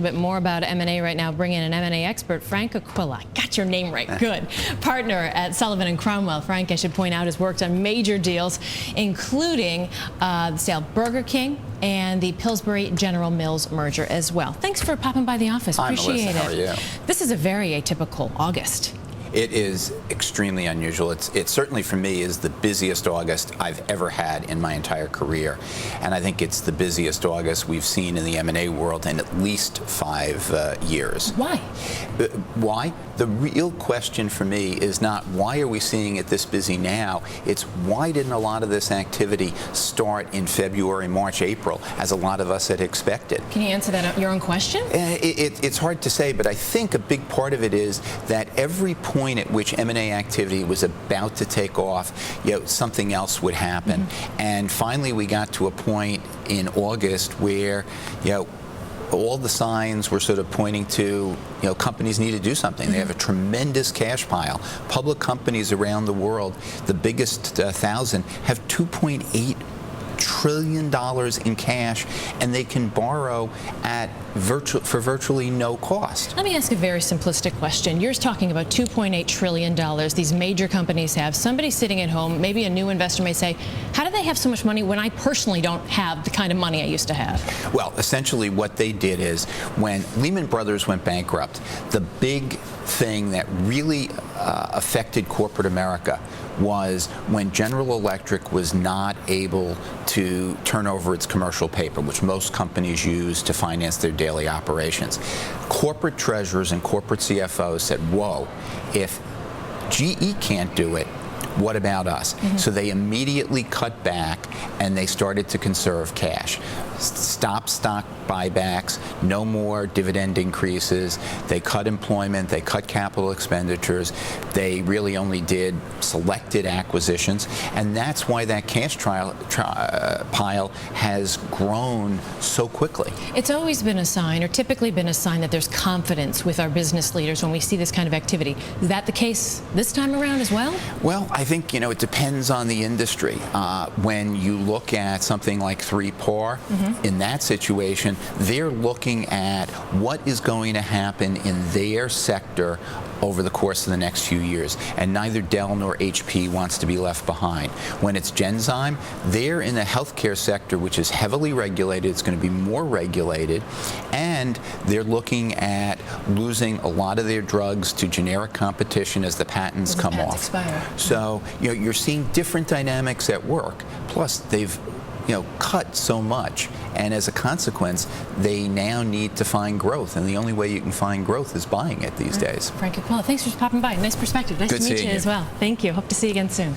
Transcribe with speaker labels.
Speaker 1: little bit more about M&A right now. Bring in an M&A expert, Frank Aquila. I got your name right. Good. Partner at Sullivan Cromwell. Frank, I should point out, has worked on major deals, including the sale of Burger King and the Pillsbury General Mills merger as well. Thanks for popping by the office. Appreciate it.
Speaker 2: How are you?
Speaker 1: This is a very atypical August.
Speaker 2: It is extremely unusual. It certainly for me is the busiest August I've ever had in my entire career. And I think it's the busiest August we've seen in the M&A world in at least 5 years.
Speaker 1: Why?
Speaker 2: Why? The real question for me is not why are we seeing it this busy now, it's why didn't a lot of this activity start in February, March, April, as a lot of us had expected?
Speaker 1: Can you answer that your own question?
Speaker 2: It's hard to say, but I think a big part of it is that every point at which M&A activity was about to take off, something else would happen. And finally we got to a point in August where, all the signs were sort of pointing to, companies need to do something. They have a tremendous cash pile. Public companies around the world, the biggest 1,000, have $2.8 trillion in cash, and they can borrow for virtually no cost.
Speaker 1: Let me ask a very simplistic question. You're talking about $2.8 trillion these major companies have. Somebody sitting at home, maybe a new investor may say, how do they have so much money when I personally don't have the kind of money I used to have?
Speaker 2: Well, essentially what they did is when Lehman Brothers went bankrupt, the big thing that really affected corporate America was when General Electric was not able to turn over its commercial paper, which most companies use to finance their daily operations. Corporate treasurers and corporate CFOs said, whoa, if GE can't do it, what about us? So they immediately cut back and they started to conserve cash. Stop stock buybacks, no more dividend increases. They cut employment, they cut capital expenditures. They really only did selected acquisitions, and that's why that cash pile has grown so quickly.
Speaker 1: It's always been a sign, or typically been a sign, that there's confidence with our business leaders when we see this kind of activity. Is that the case this time around as well?
Speaker 2: Well, I think, it depends on the industry. When you look at something like 3PAR, in that situation, they're looking at what is going to happen in their sector over the course of the next few years, and neither Dell nor HP wants to be left behind. When it's Genzyme, they're in the healthcare sector, which is heavily regulated. It's going to be more regulated, and they're looking at losing a lot of their drugs to generic competition as the patents come off.
Speaker 1: Expire.
Speaker 2: So you're seeing different dynamics at work. Plus, they've cut so much, and as a consequence, they now need to find growth, and the only way you can find growth is buying it these days.
Speaker 1: Frank Aquila, thanks for popping by. Nice perspective. Nice to meet you as well. Thank you. Hope to see you again soon.